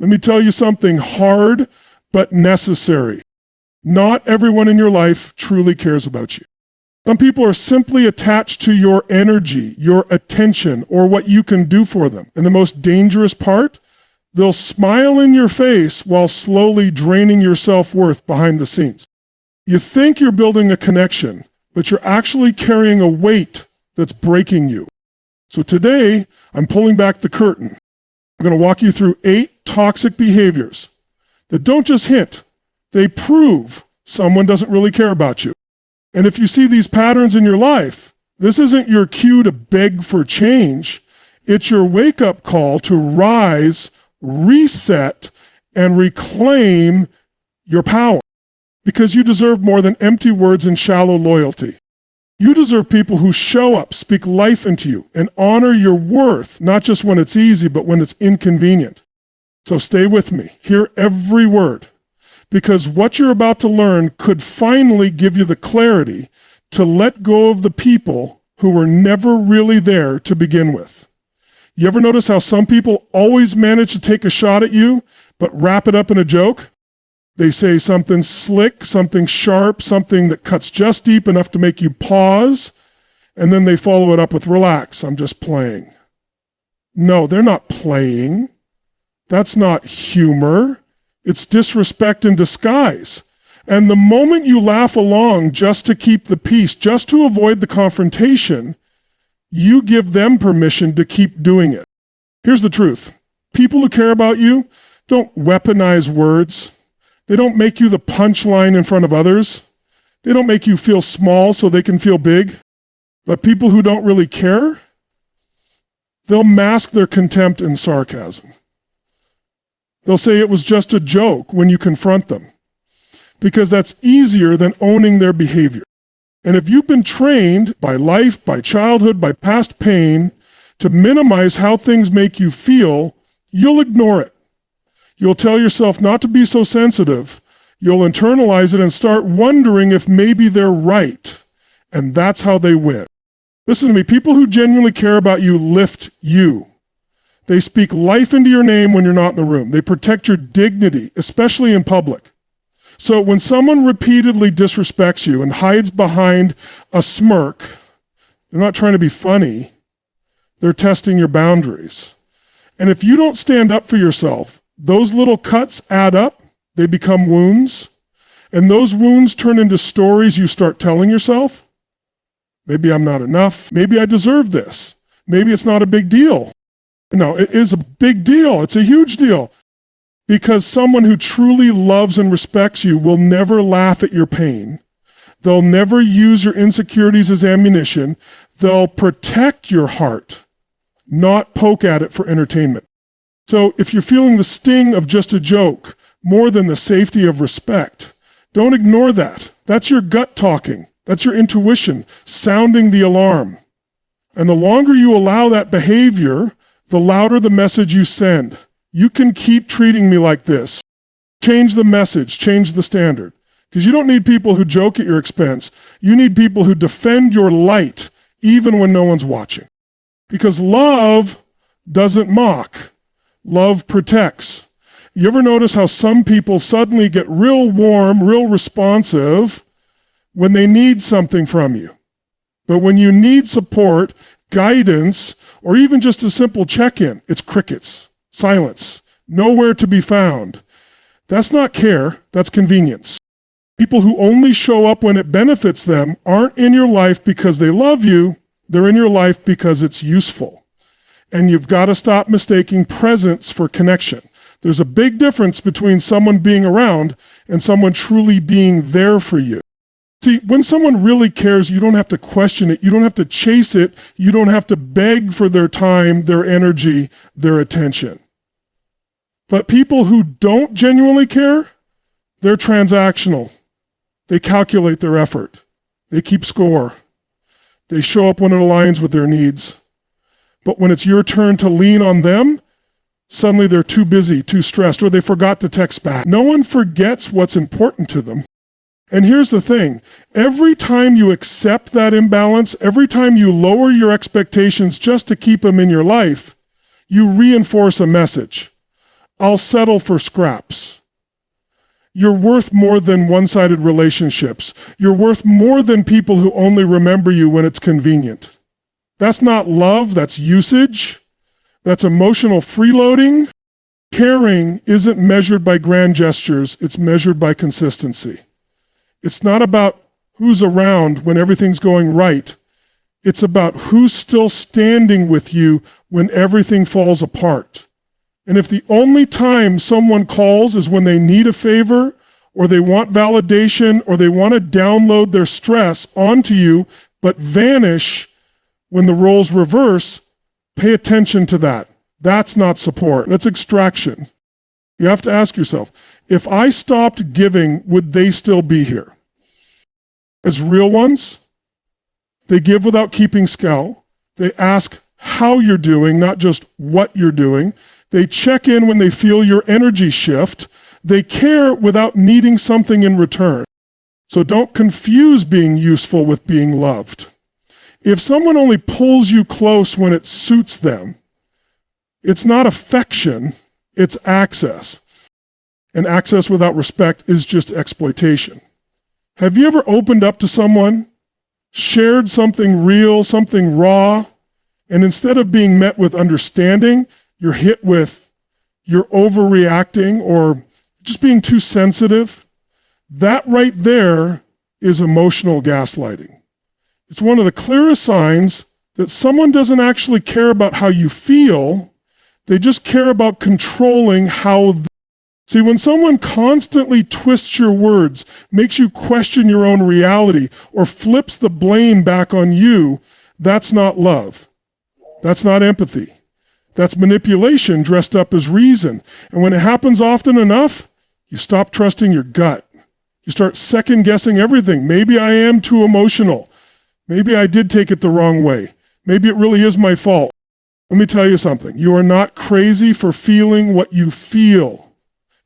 Let me tell you something hard but necessary. Not everyone in your life truly cares about you. Some people are simply attached to your energy, your attention, or what you can do for them. And the most dangerous part, they'll smile in your face while slowly draining your self-worth behind the scenes. You think you're building a connection, but you're actually carrying a weight that's breaking you. So today, I'm pulling back the curtain. I'm going to walk you through 8 toxic behaviors that don't just hint, they prove someone doesn't really care about you. And if you see these patterns in your life, this isn't your cue to beg for change. It's your wake-up call to rise, reset, and reclaim your power. Because you deserve more than empty words and shallow loyalty. You deserve people who show up, speak life into you, and honor your worth, not just when it's easy, but when it's inconvenient. So stay with me. Hear every word. Because what you're about to learn could finally give you the clarity to let go of the people who were never really there to begin with. You ever notice how some people always manage to take a shot at you, but wrap it up in a joke? They say something slick, something sharp, something that cuts just deep enough to make you pause, and then they follow it up with, relax, I'm just playing. No, they're not playing. That's not humor. It's disrespect in disguise. And the moment you laugh along just to keep the peace, just to avoid the confrontation, you give them permission to keep doing it. Here's the truth. People who care about you don't weaponize words. They don't make you the punchline in front of others. They don't make you feel small so they can feel big. But people who don't really care, they'll mask their contempt and sarcasm. They'll say it was just a joke when you confront them, because that's easier than owning their behavior. And if you've been trained by life, by childhood, by past pain to minimize how things make you feel, you'll ignore it. You'll tell yourself not to be so sensitive. You'll internalize it and start wondering if maybe they're right. And that's how they win. Listen to me, people who genuinely care about you lift you. They speak life into your name when you're not in the room. They protect your dignity, especially in public. So when someone repeatedly disrespects you and hides behind a smirk, they're not trying to be funny. They're testing your boundaries. And if you don't stand up for yourself, those little cuts add up. They become wounds. And those wounds turn into stories you start telling yourself. Maybe I'm not enough. Maybe I deserve this. Maybe it's not a big deal. No, it is a big deal. It's a huge deal. Because someone who truly loves and respects you will never laugh at your pain. They'll never use your insecurities as ammunition. They'll protect your heart, not poke at it for entertainment. So if you're feeling the sting of just a joke more than the safety of respect, don't ignore that. That's your gut talking. That's your intuition sounding the alarm. And the longer you allow that behavior, the louder the message you send. You can keep treating me like this. Change the message, change the standard. Because you don't need people who joke at your expense. You need people who defend your light, even when no one's watching. Because love doesn't mock. Love protects. You ever notice how some people suddenly get real warm, real responsive when they need something from you? But when you need support, guidance, or even just a simple check-in, it's crickets, silence, nowhere to be found. That's not care, that's convenience. People who only show up when it benefits them aren't in your life because they love you, they're in your life because it's useful. And you've got to stop mistaking presence for connection. There's a big difference between someone being around and someone truly being there for you. See, when someone really cares, you don't have to question it. You don't have to chase it. You don't have to beg for their time, their energy, their attention. But people who don't genuinely care, they're transactional. They calculate their effort. They keep score. They show up when it aligns with their needs. But when it's your turn to lean on them, suddenly they're too busy, too stressed, or they forgot to text back. No one forgets what's important to them. And here's the thing, every time you accept that imbalance, every time you lower your expectations just to keep them in your life, you reinforce a message. I'll settle for scraps. You're worth more than one-sided relationships. You're worth more than people who only remember you when it's convenient. That's not love, that's usage. That's emotional freeloading. Caring isn't measured by grand gestures, it's measured by consistency. It's not about who's around when everything's going right. It's about who's still standing with you when everything falls apart. And if the only time someone calls is when they need a favor, or they want validation, or they want to download their stress onto you, but vanish when the roles reverse, pay attention to that. That's not support. That's extraction. You have to ask yourself, if I stopped giving, would they still be here? As real ones, they give without keeping score. They ask how you're doing, not just what you're doing. They check in when they feel your energy shift. They care without needing something in return. So don't confuse being useful with being loved. If someone only pulls you close when it suits them, it's not affection, it's access. And access without respect is just exploitation. Have you ever opened up to someone, shared something real, something raw, and instead of being met with understanding, you're hit with you're overreacting or just being too sensitive? That right there is emotional gaslighting. It's one of the clearest signs that someone doesn't actually care about how you feel. They just care about controlling how. See, when someone constantly twists your words, makes you question your own reality, or flips the blame back on you, that's not love. That's not empathy. That's manipulation dressed up as reason. And when it happens often enough, you stop trusting your gut. You start second-guessing everything. Maybe I am too emotional. Maybe I did take it the wrong way. Maybe it really is my fault. Let me tell you something. You are not crazy for feeling what you feel.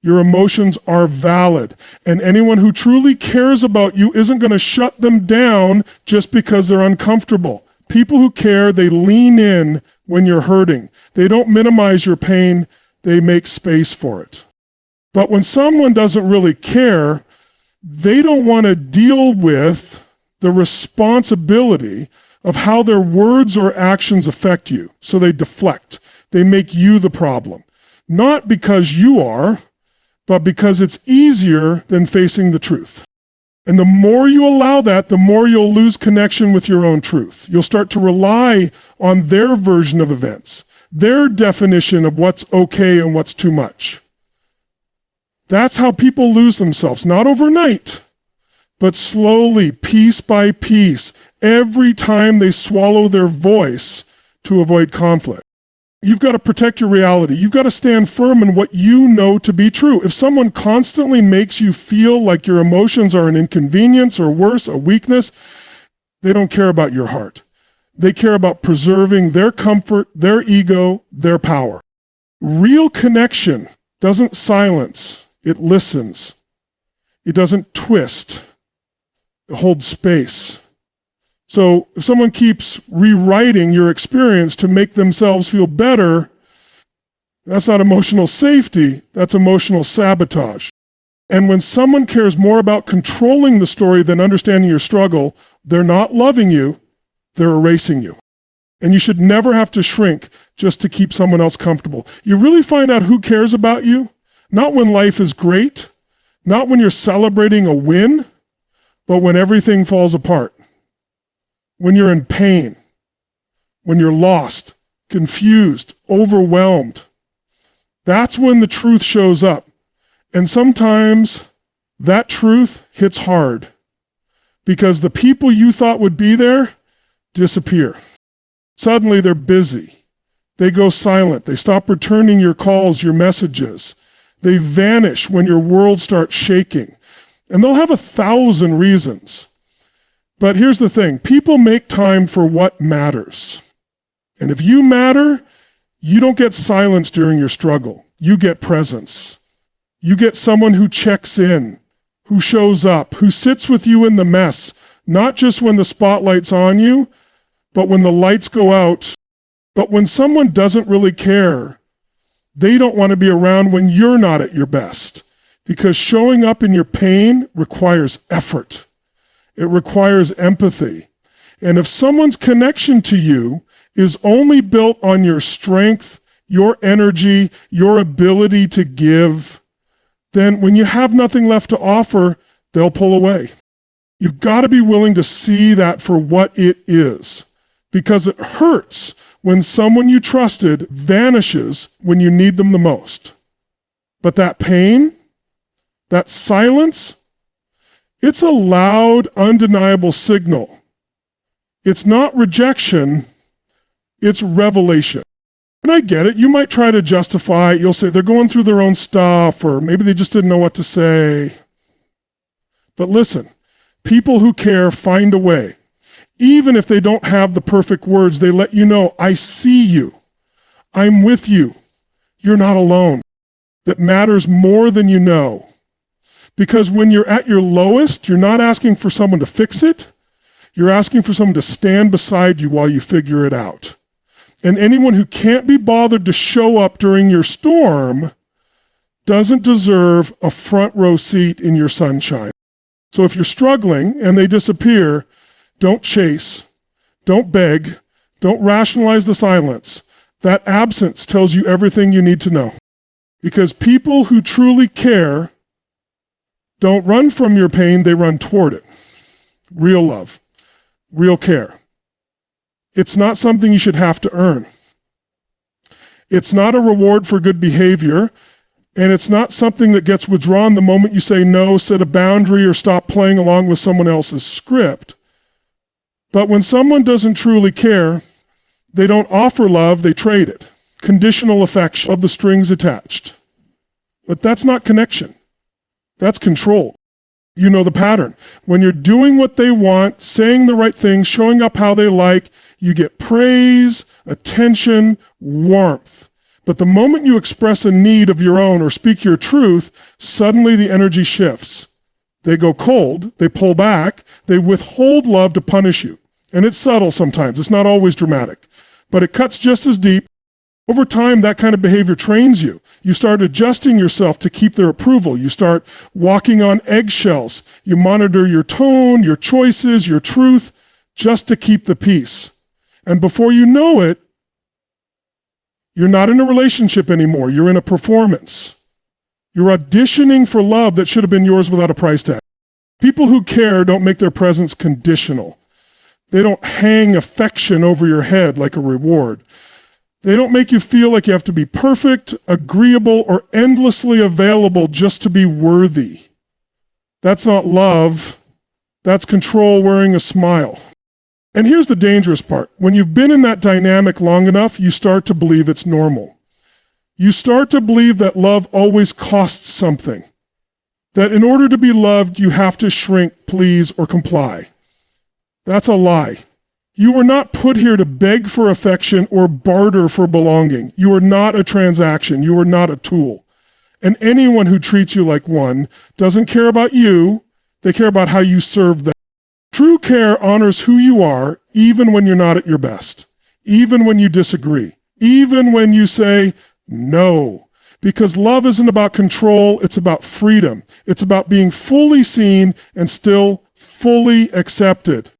Your emotions are valid. And anyone who truly cares about you isn't going to shut them down just because they're uncomfortable. People who care, they lean in when you're hurting. They don't minimize your pain. They make space for it. But when someone doesn't really care, they don't want to deal with the responsibility of how their words or actions affect you. So they deflect. They make you the problem. Not because you are, but because it's easier than facing the truth. And the more you allow that, the more you'll lose connection with your own truth. You'll start to rely on their version of events, their definition of what's okay and what's too much. That's how people lose themselves, not overnight, but slowly, piece by piece, every time they swallow their voice to avoid conflict. You've got to protect your reality. You've got to stand firm in what you know to be true. If someone constantly makes you feel like your emotions are an inconvenience or worse, a weakness, they don't care about your heart. They care about preserving their comfort, their ego, their power. Real connection doesn't silence, it listens. It doesn't twist, it holds space. So if someone keeps rewriting your experience to make themselves feel better, that's not emotional safety, that's emotional sabotage. And when someone cares more about controlling the story than understanding your struggle, they're not loving you, they're erasing you. And you should never have to shrink just to keep someone else comfortable. You really find out who cares about you, not when life is great, not when you're celebrating a win, but when everything falls apart. When you're in pain, when you're lost, confused, overwhelmed, that's when the truth shows up. And sometimes that truth hits hard because the people you thought would be there disappear. Suddenly they're busy. They go silent. They stop returning your calls, your messages. They vanish when your world starts shaking. And they'll have 1,000 reasons. But here's the thing, people make time for what matters. And if you matter, you don't get silence during your struggle. You get presence. You get someone who checks in, who shows up, who sits with you in the mess, not just when the spotlight's on you, but when the lights go out. But when someone doesn't really care, They don't want to be around when you're not at your best, because showing up in your pain requires effort. It requires empathy. And if someone's connection to you is only built on your strength, your energy, your ability to give, then when you have nothing left to offer, they'll pull away. You've got to be willing to see that for what it is, because it hurts when someone you trusted vanishes when you need them the most. But that pain, that silence, it's a loud, undeniable signal. It's not rejection, it's revelation. And I get it. You might try to justify it. You'll say they're going through their own stuff, or maybe they just didn't know what to say. But listen, people who care find a way. Even if they don't have the perfect words, they let you know, I see you. I'm with you. You're not alone. That matters more than you know. Because when you're at your lowest, you're not asking for someone to fix it. You're asking for someone to stand beside you while you figure it out. And anyone who can't be bothered to show up during your storm doesn't deserve a front row seat in your sunshine. So if you're struggling and they disappear, don't chase, don't beg, don't rationalize the silence. That absence tells you everything you need to know. Because people who truly care don't run from your pain, they run toward it. Real love, real care. It's not something you should have to earn. It's not a reward for good behavior, and it's not something that gets withdrawn the moment you say no, set a boundary, or stop playing along with someone else's script. But when someone doesn't truly care, they don't offer love, they trade it. Conditional affection of the strings attached. But that's not connection. That's control. You know the pattern. When you're doing what they want, saying the right things, showing up how they like, you get praise, attention, warmth. But the moment you express a need of your own or speak your truth, suddenly the energy shifts. They go cold, they pull back, they withhold love to punish you. And it's subtle sometimes, it's not always dramatic. But it cuts just as deep. Over time, that kind of behavior trains you. You start adjusting yourself to keep their approval. You start walking on eggshells. You monitor your tone, your choices, your truth, just to keep the peace. And before you know it, you're not in a relationship anymore. You're in a performance. You're auditioning for love that should have been yours without a price tag. People who care don't make their presence conditional. They don't hang affection over your head like a reward. They don't make you feel like you have to be perfect, agreeable, or endlessly available just to be worthy. That's not love. That's control wearing a smile. And here's the dangerous part. When you've been in that dynamic long enough, you start to believe it's normal. You start to believe that love always costs something. That in order to be loved, you have to shrink, please, or comply. That's a lie. You were not put here to beg for affection or barter for belonging. You are not a transaction. You are not a tool. And anyone who treats you like one doesn't care about you. They care about how you serve them. True care honors who you are, even when you're not at your best, even when you disagree, even when you say no. Because love isn't about control, it's about freedom. It's about being fully seen and still fully accepted.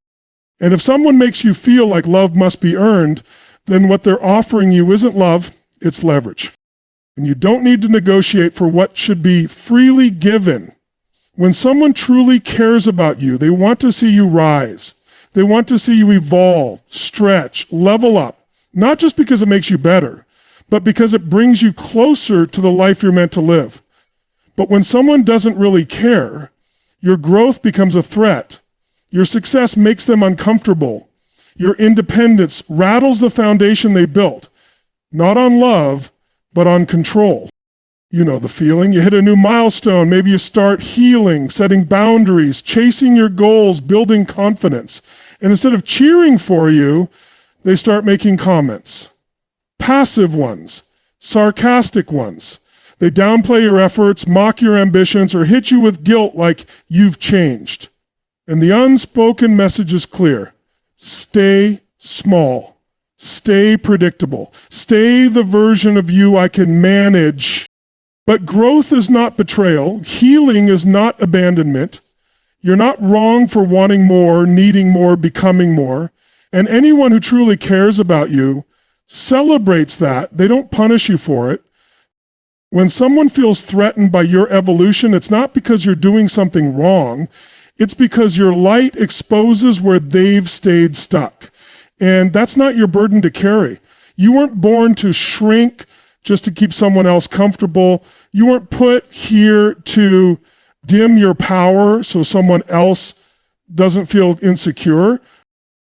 And if someone makes you feel like love must be earned, then what they're offering you isn't love, it's leverage. And you don't need to negotiate for what should be freely given. When someone truly cares about you, they want to see you rise. They want to see you evolve, stretch, level up, not just because it makes you better, but because it brings you closer to the life you're meant to live. But when someone doesn't really care, your growth becomes a threat. Your success makes them uncomfortable. Your independence rattles the foundation they built, not on love, but on control. You know the feeling. You hit a new milestone. Maybe you start healing, setting boundaries, chasing your goals, building confidence. And instead of cheering for you, they start making comments. Passive ones, sarcastic ones. They downplay your efforts, mock your ambitions, or hit you with guilt like you've changed. And the unspoken message is clear. Stay small. Stay predictable. Stay the version of you I can manage. But growth is not betrayal. Healing is not abandonment. You're not wrong for wanting more, needing more, becoming more. And anyone who truly cares about you celebrates that. They don't punish you for it. When someone feels threatened by your evolution, it's not because you're doing something wrong. It's because your light exposes where they've stayed stuck. And that's not your burden to carry. You weren't born to shrink just to keep someone else comfortable. You weren't put here to dim your power so someone else doesn't feel insecure.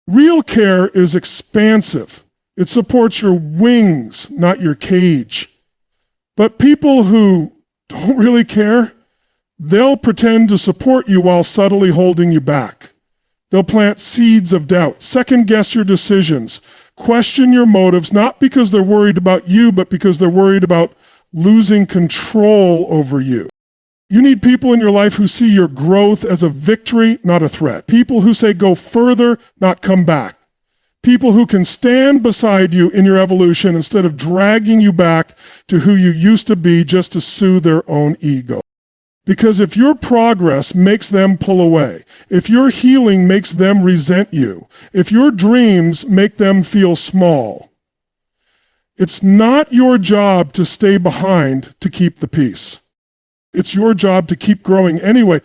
Real care is expansive. It supports your wings, not your cage. But people who don't really care, they'll pretend to support you while subtly holding you back. They'll plant seeds of doubt, second guess your decisions, question your motives, not because they're worried about you, but because they're worried about losing control over you. You need people in your life who see your growth as a victory, not a threat. People who say go further, not come back. People who can stand beside you in your evolution instead of dragging you back to who you used to be just to soothe their own ego. Because if your progress makes them pull away, if your healing makes them resent you, if your dreams make them feel small, it's not your job to stay behind to keep the peace. It's your job to keep growing anyway.